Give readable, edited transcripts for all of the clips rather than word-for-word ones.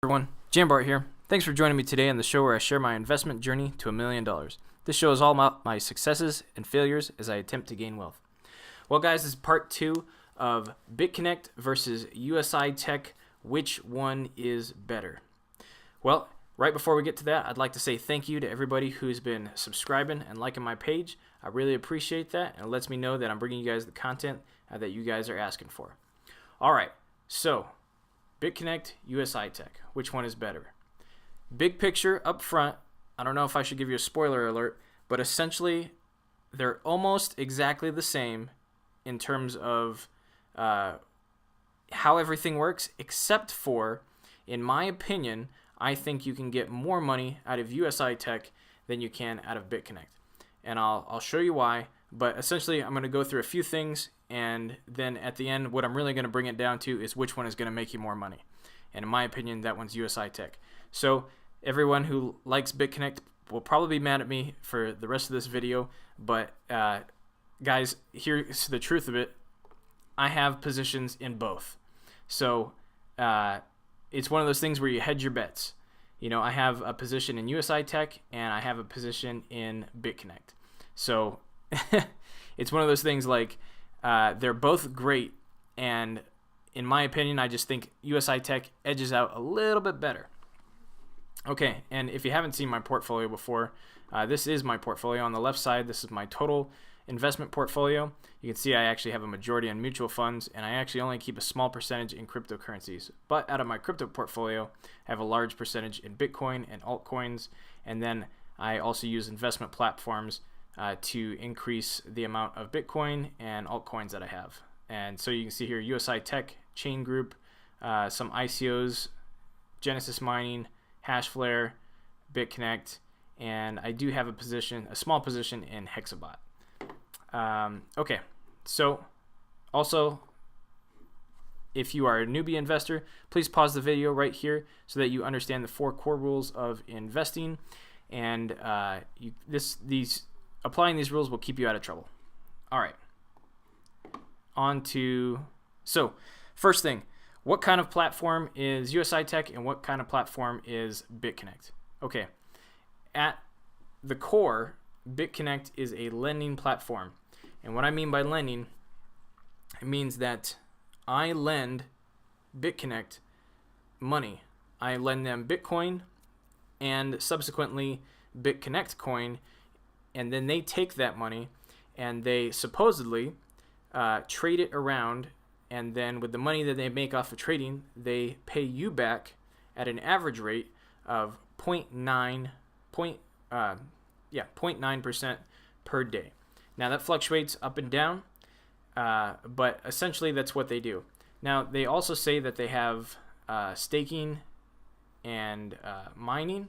Everyone, Jambart here. Thanks for joining me today on the show where I share my investment journey to $1 million. This show is all about my successes and failures as I attempt to gain wealth. Well, guys, this is part 2 of Bitconnect versus USITECH. Which one is better? Well, right before we get to that, I'd like to say thank you to everybody who's been subscribing and liking my page. I really appreciate that, and it lets me know that I'm bringing you guys the content that you guys are asking for. All right, so Bitconnect, USITECH. Which one is better? Big picture up front, I don't know if I should give you a spoiler alert, but essentially they're almost exactly the same in terms of how everything works, except for, in my opinion, I think you can get more money out of USITECH than you can out of Bitconnect. And I'll show you why, but essentially I'm going to go through a few things, and then at the end, what I'm really going to bring it down to is which one is going to make you more money. And in my opinion, that one's USITECH. So everyone who likes Bitconnect will probably be mad at me for the rest of this video, but guys, here's the truth of it. I have positions in both. So it's one of those things where you hedge your bets. You know, I have a position in USITECH and I have a position in Bitconnect. So it's one of those things like they're both great, and in my opinion, I just think USITECH edges out a little bit better. Okay, and if you haven't seen my portfolio before, this is my portfolio. On the left side, this is my total investment portfolio. You can see I actually have a majority in mutual funds, and I actually only keep a small percentage in cryptocurrencies. But out of my crypto portfolio, I have a large percentage in Bitcoin and altcoins, and then I also use investment platforms to increase the amount of Bitcoin and altcoins that I have. And so you can see here USITECH, Chain Group, some ICOs, Genesis Mining, Hashflare, Bitconnect, and I do have a small position in Hexabot. Okay, so also, if you are a newbie investor, please pause the video right here so that you understand the 4 core rules of investing, and applying these rules will keep you out of trouble. All right, so first thing, what kind of platform is USITECH and what kind of platform is Bitconnect? Okay, at the core, Bitconnect is a lending platform. And what I mean by lending, it means that I lend Bitconnect money. I lend them Bitcoin and subsequently Bitconnect coin, and then they take that money and they supposedly trade it around, and then with the money that they make off of trading, they pay you back at an average rate of 0.9% per day. Now that fluctuates up and down, but essentially that's what they do. Now they also say that they have staking and mining,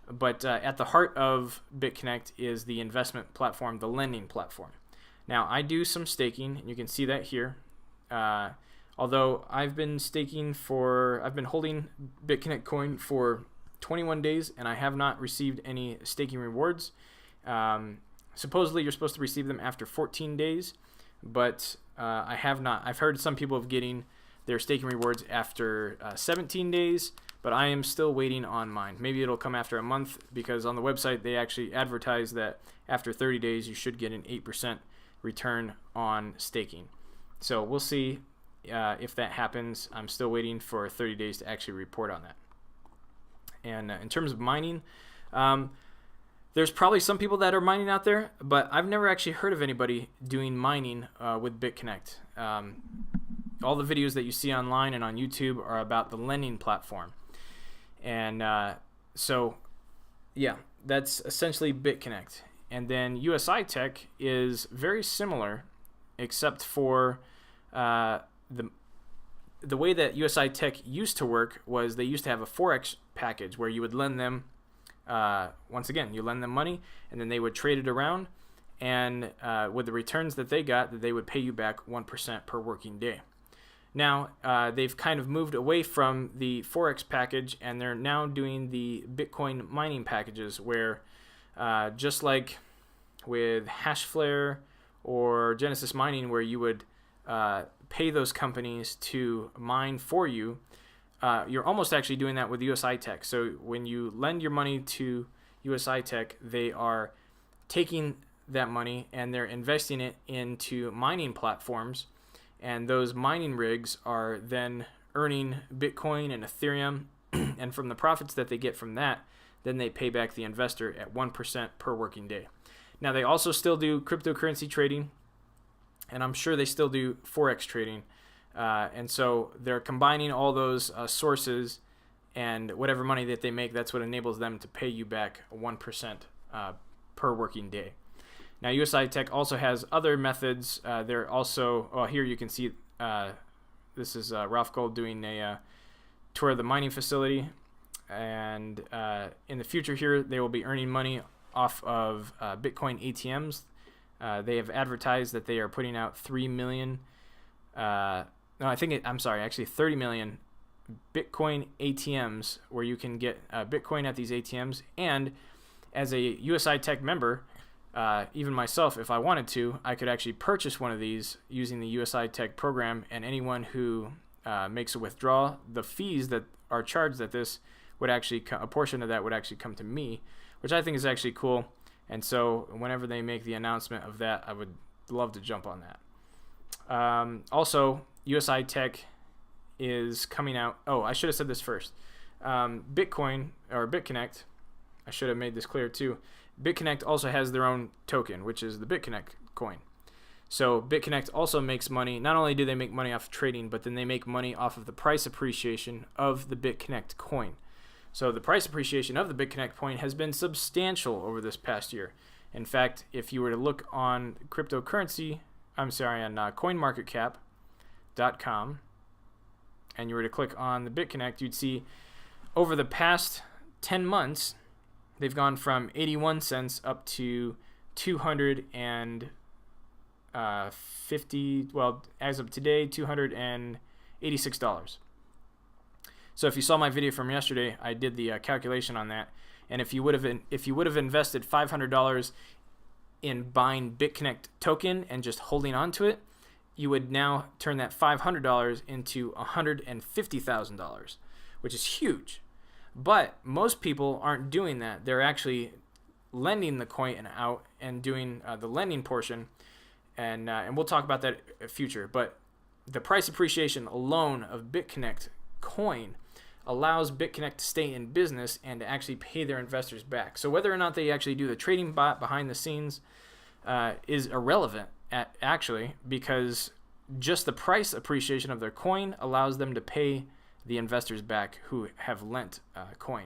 but at the heart of Bitconnect is the investment platform, the lending platform. Now I do some staking, and you can see that here. Although I've been holding Bitconnect coin for 21 days, and I have not received any staking rewards. Supposedly you're supposed to receive them after 14 days, but I have not. I've heard some people of getting their staking rewards after 17 days, but I am still waiting on mine. Maybe it'll come after a month, because on the website they actually advertise that after 30 days you should get an 8% return on staking. So we'll see if that happens. I'm still waiting for 30 days to actually report on that. And in terms of mining, there's probably some people that are mining out there, but I've never actually heard of anybody doing mining with Bitconnect. All the videos that you see online and on YouTube are about the lending platform. And so, yeah, that's essentially Bitconnect. And then USITECH is very similar, except for the way that USITECH used to work was they used to have a Forex package where you would lend them, once again, you lend them money, and then they would trade it around, and with the returns that they got, they would pay you back 1% per working day. Now, they've kind of moved away from the Forex package, and they're now doing the Bitcoin mining packages where, just like with Hashflare or Genesis Mining, where you would pay those companies to mine for you, you're almost actually doing that with USITECH. So when you lend your money to USITECH, they are taking that money and they're investing it into mining platforms, and those mining rigs are then earning Bitcoin and Ethereum, and from the profits that they get from that, then they pay back the investor at 1% per working day. Now, they also still do cryptocurrency trading, and I'm sure they still do Forex trading. And so they're combining all those sources, and whatever money that they make, that's what enables them to pay you back 1% per working day. Now, USITECH also has other methods. They're also, here you can see, this is Ralph Gold doing a tour of the mining facility. And in the future here, they will be earning money off of Bitcoin ATMs. They have advertised that they are putting out 3 million, actually 30 million Bitcoin ATMs where you can get Bitcoin at these ATMs. And as a USITECH member, even myself, if I wanted to, I could actually purchase one of these using the USITECH program, and anyone who makes a withdrawal, the fees that are charged at this would actually, a portion of that would actually come to me, which I think is actually cool. And so whenever they make the announcement of that, I would love to jump on that. Also, USITECH is coming out. Oh, I should have said this first. Bitcoin, or Bitconnect, I should have made this clear too. Bitconnect also has their own token, which is the Bitconnect coin. So Bitconnect also makes money. Not only do they make money off of trading, but then they make money off of the price appreciation of the Bitconnect coin. So the price appreciation of the Bitconnect coin has been substantial over this past year. In fact, if you were to look on cryptocurrency, on CoinMarketCap.com, and you were to click on the Bitconnect, you'd see over the past 10 months, they've gone from 81 cents up to 250, well, as of today, $286. So if you saw my video from yesterday, I did the calculation on that, and if you would have invested $500 in buying Bitconnect token and just holding on to it, you would now turn that $500 into $150,000, which is huge. But most people aren't doing that. They're actually lending the coin out and doing the lending portion, and we'll talk about that in the future. But the price appreciation alone of Bitconnect coin allows Bitconnect to stay in business and to actually pay their investors back. So whether or not they actually do the trading bot behind the scenes is irrelevant, actually, because just the price appreciation of their coin allows them to pay the investors back who have lent coin.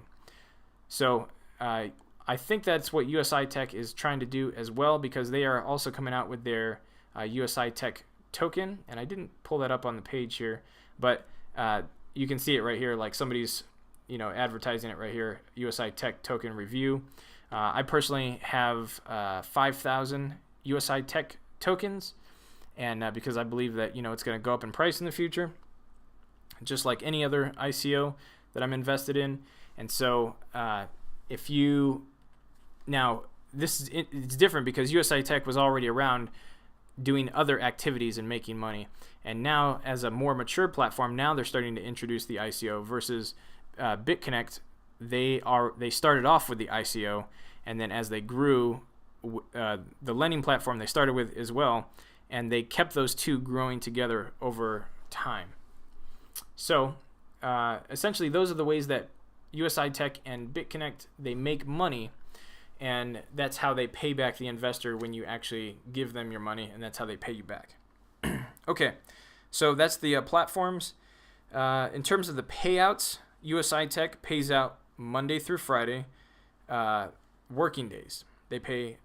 So I think that's what USITECH is trying to do as well, because they are also coming out with their USITECH token, and I didn't pull that up on the page here, but you can see it right here, like somebody's advertising it right here, USITECH token review. I personally have 5,000 USITECH tokens, and because I believe that it's going to go up in price in the future, just like any other ICO that I'm invested in. And so it's different because USITECH was already around doing other activities and making money, and now as a more mature platform, now they're starting to introduce the ICO versus Bitconnect. They started off with the ICO, and then as they grew, the lending platform they started with as well, and they kept those two growing together over time. So essentially, those are the ways that USITECH and Bitconnect, they make money, and that's how they pay back the investor when you actually give them your money, and that's how they pay you back. Okay, so that's the platforms. In terms of the payouts, USITECH pays out Monday through Friday, working days. They pay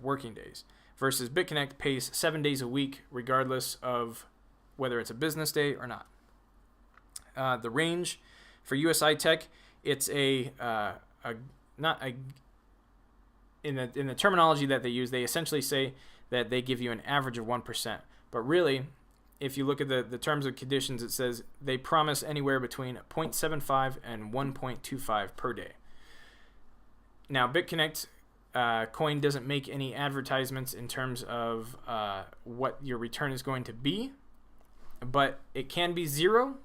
working days, versus Bitconnect pays 7 days a week, regardless of whether it's a business day or not. The range for USITECH, it's in the terminology that they use, they essentially say that they give you an average of 1%. But really, if you look at the terms and conditions, it says they promise anywhere between 0.75 and 1.25 per day. Now, Bitconnect coin doesn't make any advertisements in terms of what your return is going to be, but it can be 0,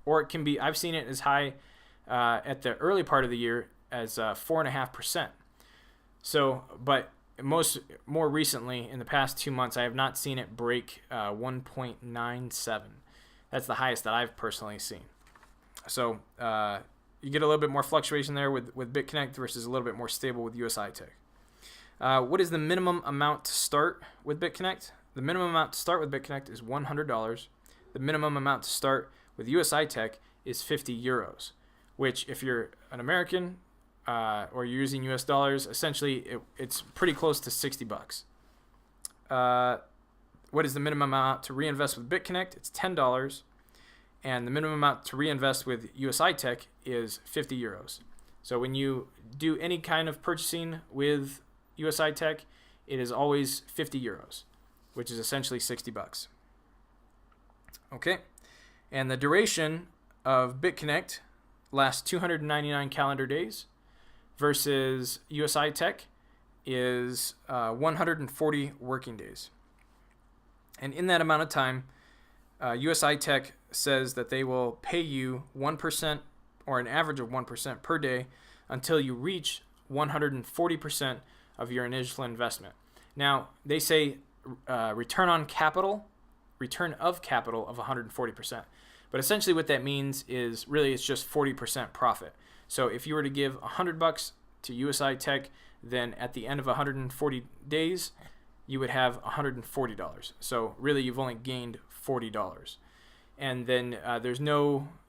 or it can be, I've seen it as high at the early part of the year as 4.5%. So, but more recently, in the past 2 months, I have not seen it break 1.97. That's the highest that I've personally seen. So you get a little bit more fluctuation there with Bitconnect versus a little bit more stable with USITECH. What is the minimum amount to start with Bitconnect? The minimum amount to start with Bitconnect is $100. The minimum amount to start with USITECH is 50 euros, which if you're an American or you're using US dollars, essentially it's pretty close to 60 bucks. What is the minimum amount to reinvest with Bitconnect? It's $10. And the minimum amount to reinvest with USITECH is 50 euros. So when you do any kind of purchasing with USITECH, it is always 50 euros, which is essentially 60 bucks. Okay. And the duration of Bitconnect lasts 299 calendar days versus USITECH is 140 working days. And in that amount of time, USITECH says that they will pay you 1% or an average of 1% per day until you reach 140% of your initial investment. Now, they say return of capital of 140%. But essentially what that means is really it's just 40% profit. So if you were to give $100 to USITECH, then at the end of 140 days, you would have $140. So really you've only gained $40. And then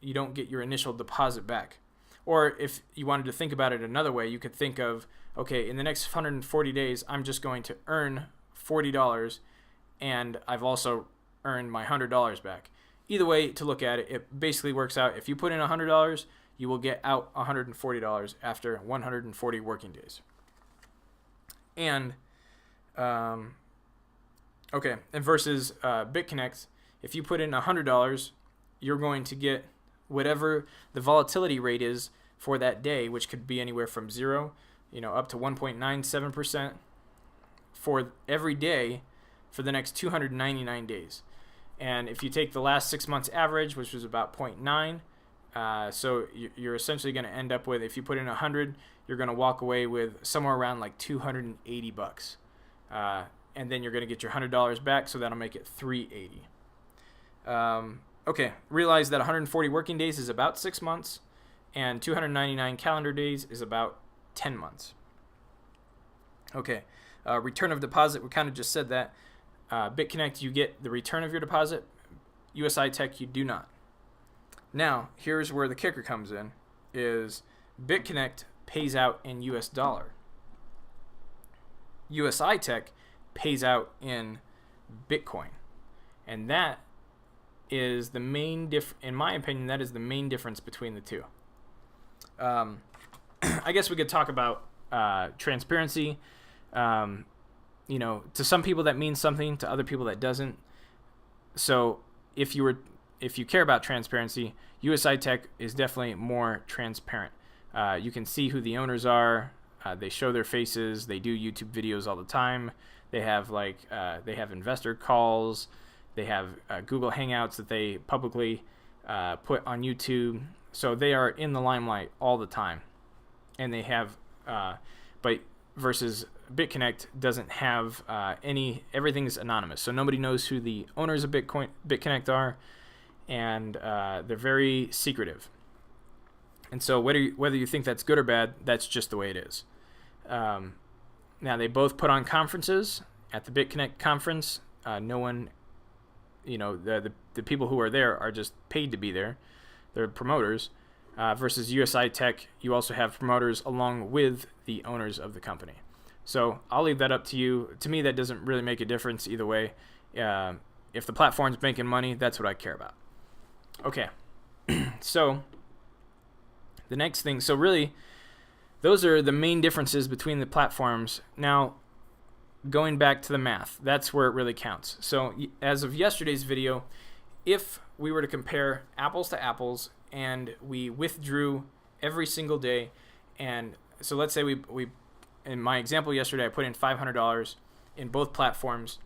you don't get your initial deposit back. Or if you wanted to think about it another way, you could think of, okay, in the next 140 days, I'm just going to earn $40 and I've also earned my $100 back. Either way to look at it, it basically works out. If you put in $100, you will get out $140 after 140 working days. And, and versus Bitconnect, if you put in $100, you're going to get whatever the volatility rate is for that day, which could be anywhere from 0, up to 1.97% for every day for the next 299 days. And if you take the last 6 months average, which was about 0.9, so you're essentially going to end up with, if you put in 100, you're going to walk away with somewhere around like 280 bucks. And then you're going to get your $100 back, so that'll make it 380. Okay, realize that 140 working days is about 6 months, and 299 calendar days is about 10 months. Okay, return of deposit, we kind of just said that. Bitconnect, you get the return of your deposit. USITECH, you do not. Now, here's where the kicker comes in, is Bitconnect pays out in US dollar. USITECH pays out in Bitcoin. And that is the main in my opinion, that is the main difference between the two. I guess we could talk about transparency. To some people that means something, to other people that doesn't. So if you care about transparency, USITECH is definitely more transparent. You can see who the owners are. They show their faces. They do YouTube videos all the time. They have investor calls. They have Google Hangouts that they publicly put on YouTube. So they are in the limelight all the time. And they have, but versus Bitconnect doesn't have everything is anonymous. So nobody knows who the owners of Bitconnect are, and they're very secretive. And so whether you think that's good or bad, that's just the way it is. Now they both put on conferences. At the Bitconnect conference, no one, the people who are there are just paid to be there. They're promoters. Versus USITECH, you also have promoters along with the owners of the company. So I'll leave that up to you. To me, that doesn't really make a difference either way. If the platform's making money, that's what I care about. Okay, so the next thing. So really, those are the main differences between the platforms. Now, going back to the math, that's where it really counts. So as of yesterday's video, if we were to compare apples to apples and we withdrew every single day, and so let's say we in my example yesterday, I put in $500 in both platforms,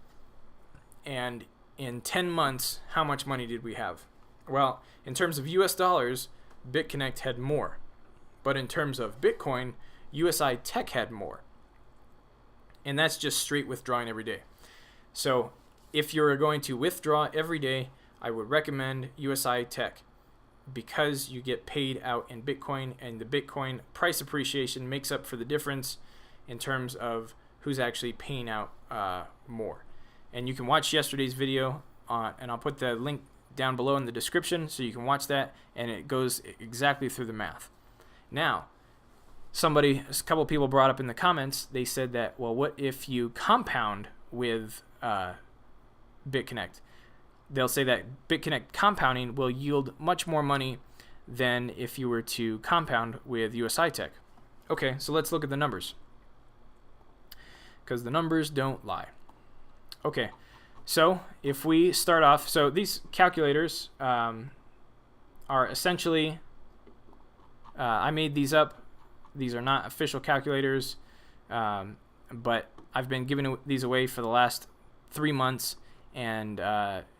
and in 10 months, how much money did we have? Well, in terms of US dollars, Bitconnect had more. But in terms of Bitcoin, USITECH had more. And that's just straight withdrawing every day. So if you're going to withdraw every day, I would recommend USITECH because you get paid out in Bitcoin, and the Bitcoin price appreciation makes up for the difference in terms of who's actually paying out more. And you can watch yesterday's video, and I'll put the link down below in the description so you can watch that, and it goes exactly through the math. Now, a couple people brought up in the comments, they said that, well, what if you compound with Bitconnect? They'll say that Bitconnect compounding will yield much more money than if you were to compound with USITECH. Okay, so let's look at the numbers, because the numbers don't lie. Okay, so if we start off, so these calculators are essentially, I made these up. These are not official calculators, but I've been giving these away for the last 3 months, and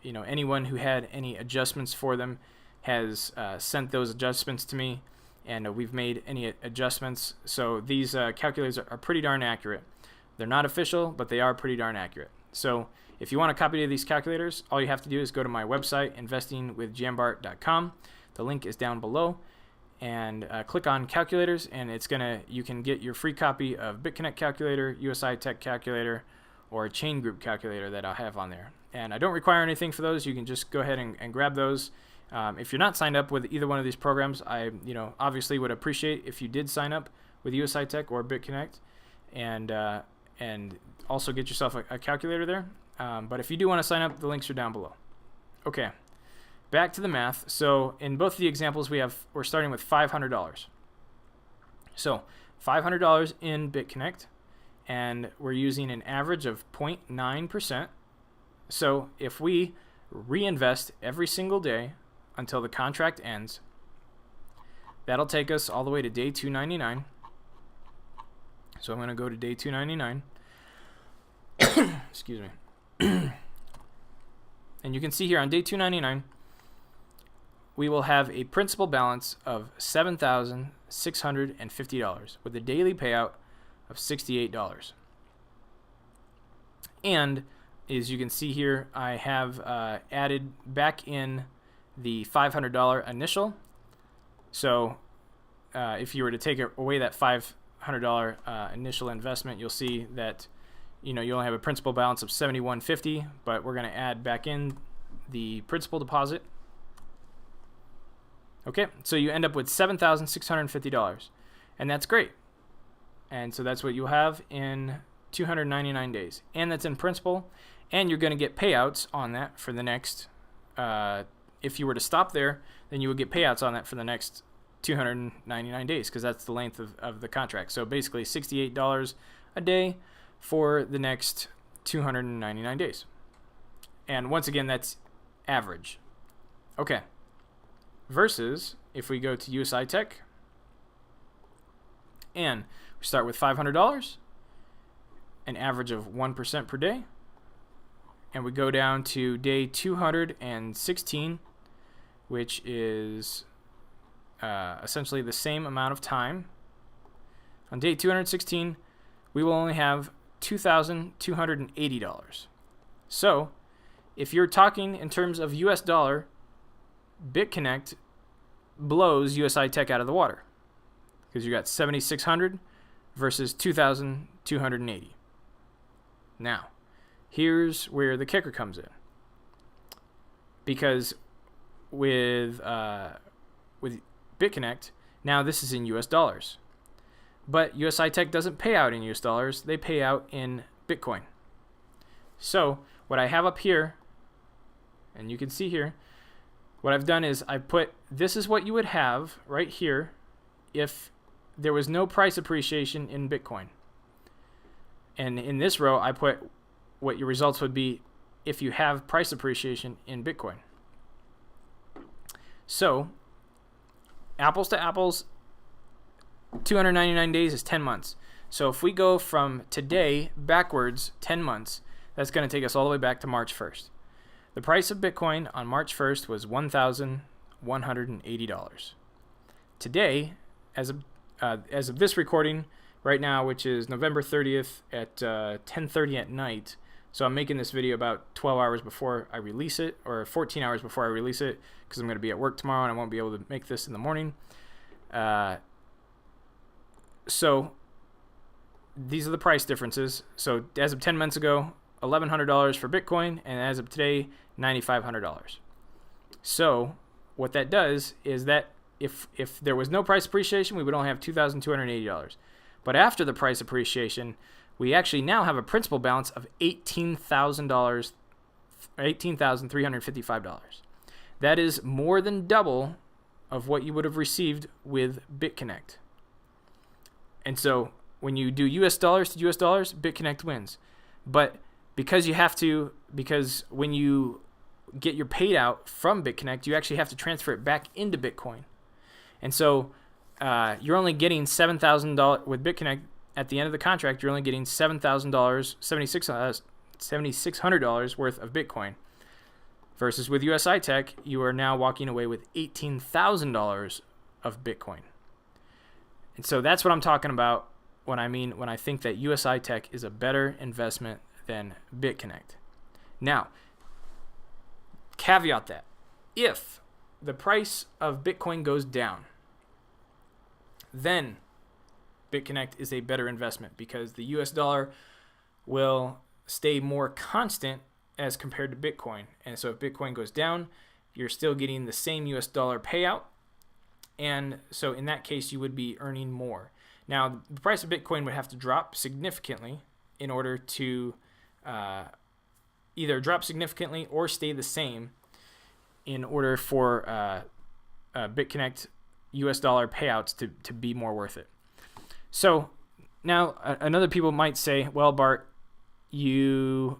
anyone who had any adjustments for them has sent those adjustments to me, and we've made any adjustments. So these calculators are pretty darn accurate. They're not official, but they are pretty darn accurate. So if you want a copy of these calculators, all you have to do is go to my website, investingwithjambart.com. The link is down below, and click on calculators, and you can get your free copy of Bitconnect calculator, USITECH calculator, or a chain group calculator that I have on there. And I don't require anything for those. You can just go ahead and grab those. If you're not signed up with either one of these programs, I obviously would appreciate if you did sign up with USITECH or Bitconnect, and also get yourself a calculator there. But if you do want to sign up, the links are down below. Okay, back to the math. So in both of the examples, we're starting with $500. So $500 in Bitconnect, and we're using an average of 0.9%. So if we reinvest every single day until the contract ends, that'll take us all the way to day 299. So I'm going to go to day 299. Excuse me. And you can see here on day 299, we will have a principal balance of $7,650 with a daily payout of $68. And as you can see here, I have added back in the $500 initial. So if you were to take away that $500 initial investment, you'll see that you only have a principal balance of $71.50, but we're going to add back in the principal deposit. Okay, so you end up with $7,650, and that's great. And so that's what you'll have in 299 days, and that's in principal, and you're going to get payouts on that for the next, if you were to stop there, then you would get payouts on that for the next 299 days, because that's the length of the contract. So basically $68 a day for the next 299 days. And once again, that's average. Okay. Versus if we go to USITECH, and we start with $500, an average of 1% per day, and we go down to day 216, which is essentially the same amount of time. On day 216, we will only have $2,280. So if you're talking in terms of US dollar, Bitconnect blows USITECH out of the water, because you got 7,600 versus 2,280. Now, here's where the kicker comes in, because with Bitconnect, now this is in US dollars, but USITECH doesn't pay out in US dollars; they pay out in Bitcoin. So what I have up here, and you can see here, what I've done is I put, this is what you would have right here if there was no price appreciation in Bitcoin. And in this row, I put what your results would be if you have price appreciation in Bitcoin. So, apples to apples, 299 days is 10 months. So if we go from today backwards 10 months, that's going to take us all the way back to March 1st. The price of Bitcoin on March 1st was $1,180. Today, as of this recording right now, which is November 30th at 10:30 at night, so I'm making this video about 12 hours before I release it, or 14 hours before I release it, because I'm going to be at work tomorrow and I won't be able to make this in the morning. So these are the price differences. So as of 10 months ago, $1,100 for Bitcoin, and as of today, $9,500. So what that does is that if there was no price appreciation, we would only have $2,280. But after the price appreciation, we actually now have a principal balance of $18,355. That is more than double of what you would have received with Bitconnect. And so when you do US dollars to US dollars, Bitconnect wins. But because when you get your paid out from Bitconnect, you actually have to transfer it back into Bitcoin. And so you're only getting $7,000 with Bitconnect at the end of the contract. You're only getting $7,000, $7,600 worth of Bitcoin. Versus with USITECH, you are now walking away with $18,000 of Bitcoin. And so that's what I'm talking about when I think that USITECH is a better investment than Bitconnect. Now, caveat that. If the price of Bitcoin goes down, then Bitconnect is a better investment because the US dollar will stay more constant as compared to Bitcoin. And so if Bitcoin goes down, you're still getting the same US dollar payout. And so in that case, you would be earning more. Now, the price of Bitcoin would have to drop significantly in order to either drop significantly or stay the same in order for Bitconnect US dollar payouts to be more worth it. So now another people might say, well, Bart, you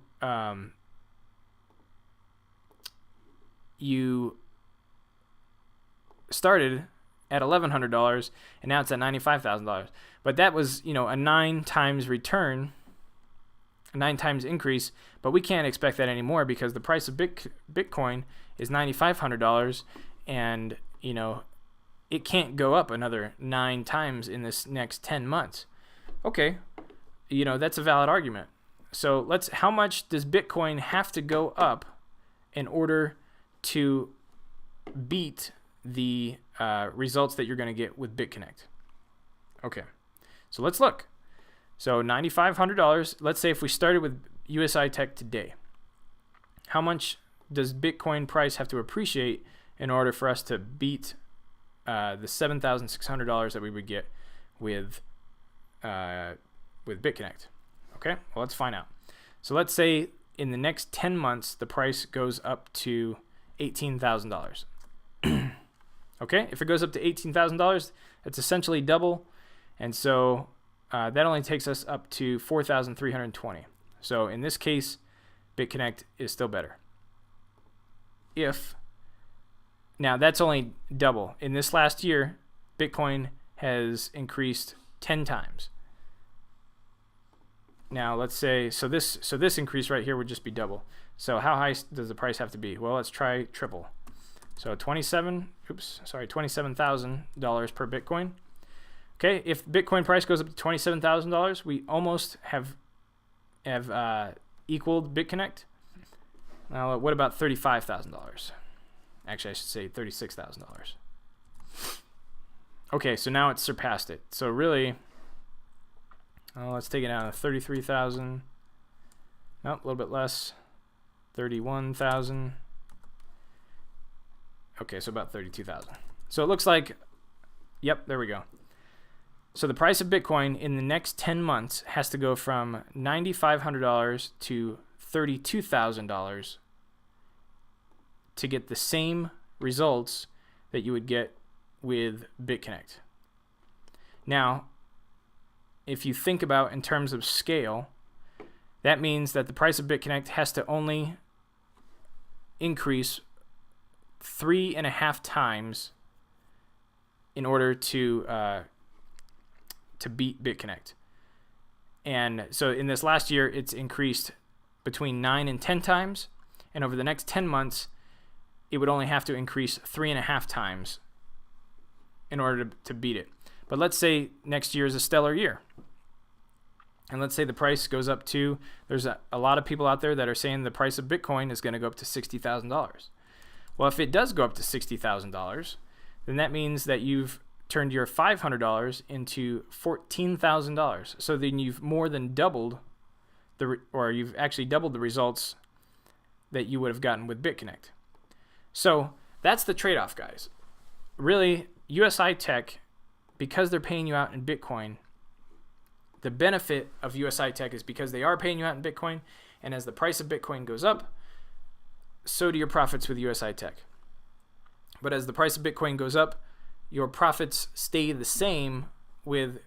started at $1,100 and now it's at $95,000. But that was, a 9 times return, a 9 times increase. But we can't expect that anymore because the price of Bitcoin is $9,500, and it can't go up another 9 times in this next 10 months. Okay, that's a valid argument. So how much does Bitcoin have to go up in order to beat the results that you're going to get with Bitconnect? Okay, so let's look. So $9,500, let's say if we started with USITECH today, how much does Bitcoin price have to appreciate in order for us to beat the $7,600 that we would get with Bitconnect? Okay, well, let's find out. So let's say in the next 10 months, the price goes up to $18,000. Okay, if it goes up to $18,000, it's essentially double. And so that only takes us up to $4,320. So in this case, Bitconnect is still better. Now that's only double. In this last year, Bitcoin has increased 10 times. Now let's say, so this increase right here would just be double. So how high does the price have to be? Well, let's try triple. So $27,000 per Bitcoin. Okay, if Bitcoin price goes up to $27,000, we almost have equaled Bitconnect. Now, what about $35,000? Actually, I should say $36,000. Okay, so now it's surpassed it. So really, let's take it down to 33,000. Nope, a little bit less. 31,000. Okay, so about 32,000. So it looks like, yep, there we go. So the price of Bitcoin in the next 10 months has to go from $9,500 to $32,000 to get the same results that you would get with Bitconnect. Now, if you think about in terms of scale, that means that the price of Bitconnect has to only increase 3.5 times in order to beat Bitconnect. And so in this last year, it's increased between 9 and 10 times. and over the next 10 months, it would only have to increase 3.5 times in order to beat it. But let's say next year is a stellar year. And let's say the price goes up to, there's a lot of people out there that are saying the price of Bitcoin is going to go up to $60,000. Well, if it does go up to $60,000, then that means that you've turned your $500 into $14,000. So then you've more than doubled you've actually doubled the results that you would have gotten with Bitconnect. So that's the trade-off, guys. Really, USITECH, because they're paying you out in Bitcoin, the benefit of USITECH is because they are paying you out in Bitcoin, and as the price of Bitcoin goes up, so do your profits with USITECH. But as the price of Bitcoin goes up, your profits stay the same with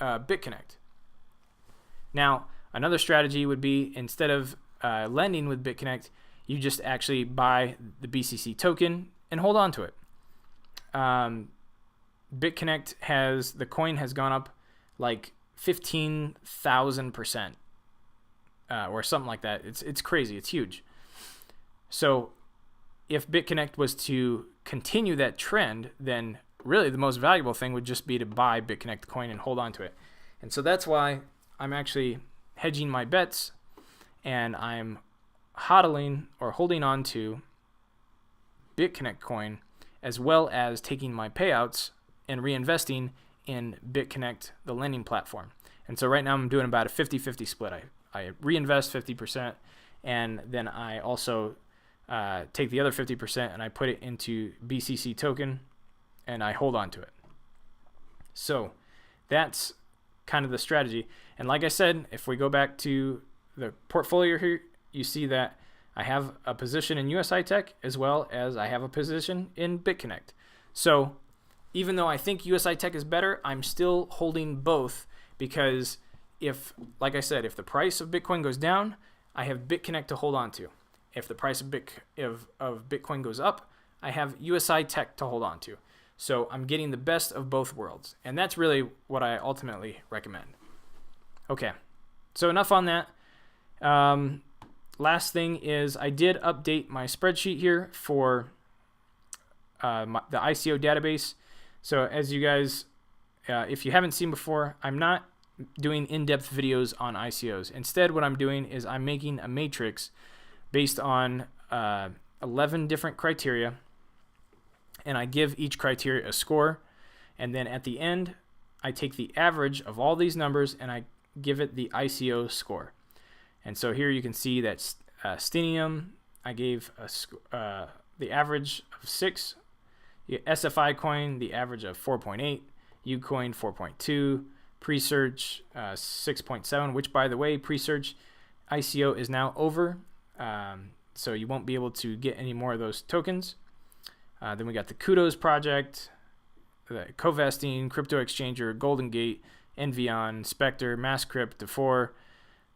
Bitconnect. Now, another strategy would be, instead of lending with Bitconnect, you just actually buy the BCC token and hold on to it. Bitconnect the coin has gone up like 15,000%, or something like that. It's crazy. It's huge. So if Bitconnect was to continue that trend, then really the most valuable thing would just be to buy Bitconnect coin and hold on to it. And so that's why I'm actually hedging my bets, and I'm hodling or holding on to Bitconnect coin, as well as taking my payouts and reinvesting in Bitconnect, the lending platform. And so right now I'm doing about a 50-50 split. I reinvest 50%, and then I also take the other 50% and I put it into BCC token, and I hold on to it. So that's kind of the strategy. And like I said, if we go back to the portfolio here, you see that I have a position in USITECH as well as I have a position in Bitconnect. So even though I think USITECH is better, I'm still holding both, because like I said, if the price of Bitcoin goes down, I have Bitconnect to hold on to. If the price of Bitcoin goes up, I have USITECH to hold on to. So I'm getting the best of both worlds. And that's really what I ultimately recommend. Okay, so enough on that. Last thing is, I did update my spreadsheet here for the ICO database. So as you guys, if you haven't seen before, I'm not doing in-depth videos on ICOs. Instead, what I'm doing is I'm making a matrix based on 11 different criteria, and I give each criteria a score, and then at the end, I take the average of all these numbers and I give it the ICO score. And so here you can see that Stinium, I gave the average of 6, SFI coin, the average of 4.8, Ucoin 4.2, Presearch 6.7, which, by the way, Presearch ICO is now over, so you won't be able to get any more of those tokens. Then we got the Kudos project, the Covesting, Crypto Exchanger, Golden Gate, Envion, Spectre, Masscrypt, Defor,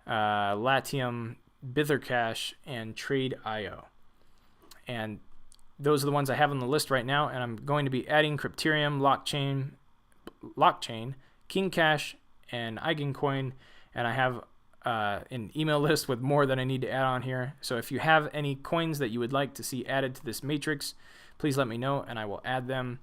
Latium, Bithercash, and Trade.io. And those are the ones I have on the list right now, and I'm going to be adding Crypterium, Lockchain, King Cash, and Eigencoin, and I have an email list with more that I need to add on here. So if you have any coins that you would like to see added to this matrix, please let me know and I will add them.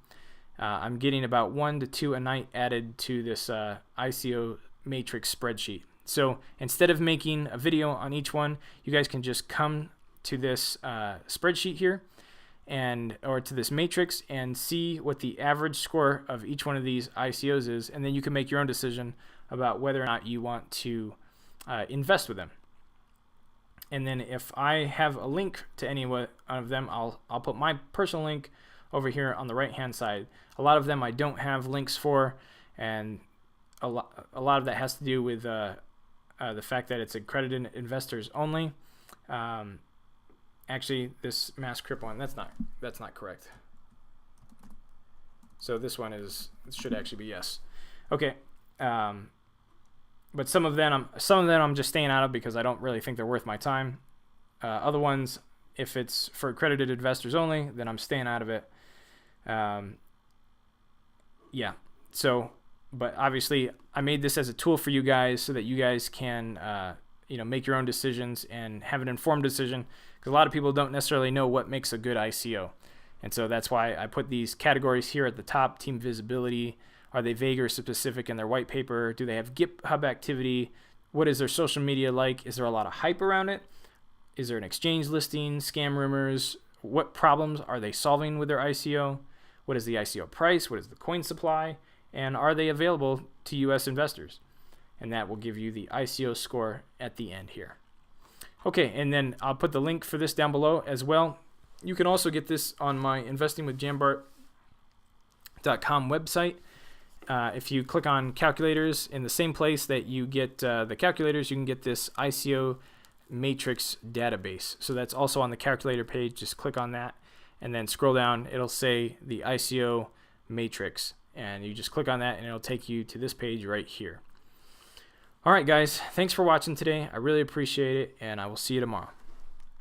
I'm getting about 1 to 2 a night added to this ICO matrix spreadsheet. So instead of making a video on each one, you guys can just come to this spreadsheet here or to this matrix and see what the average score of each one of these ICOs is, and then you can make your own decision about whether or not you want to invest with them. And then if I have a link to any one of them, I'll put my personal link over here on the right hand side. A lot of them I don't have links for, and a lot of that has to do with the fact that it's accredited investors only. Actually, this Masscrypt one, that's not correct. So this one should actually be yes. Okay. But some of them I'm just staying out of because I don't really think they're worth my time. Other ones, if it's for accredited investors only, then I'm staying out of it. Yeah. So, but obviously, I made this as a tool for you guys so that you guys can, make your own decisions and have an informed decision, because a lot of people don't necessarily know what makes a good ICO. And so that's why I put these categories here at the top. Team visibility. Are they vague or specific in their white paper? Do they have GitHub activity? What is their social media like? Is there a lot of hype around it? Is there an exchange listing, scam rumors? What problems are they solving with their ICO? What is the ICO price? What is the coin supply? And are they available to US investors? And that will give you the ICO score at the end here. Okay, and then I'll put the link for this down below as well. You can also get this on my investingwithjambart.com website. If you click on calculators, in the same place that you get the calculators, you can get this ICO matrix database. So that's also on the calculator page. Just click on that and then scroll down. It'll say the ICO matrix, and you just click on that and it'll take you to this page right here. All right, guys, thanks for watching today. I really appreciate it, and I will see you tomorrow.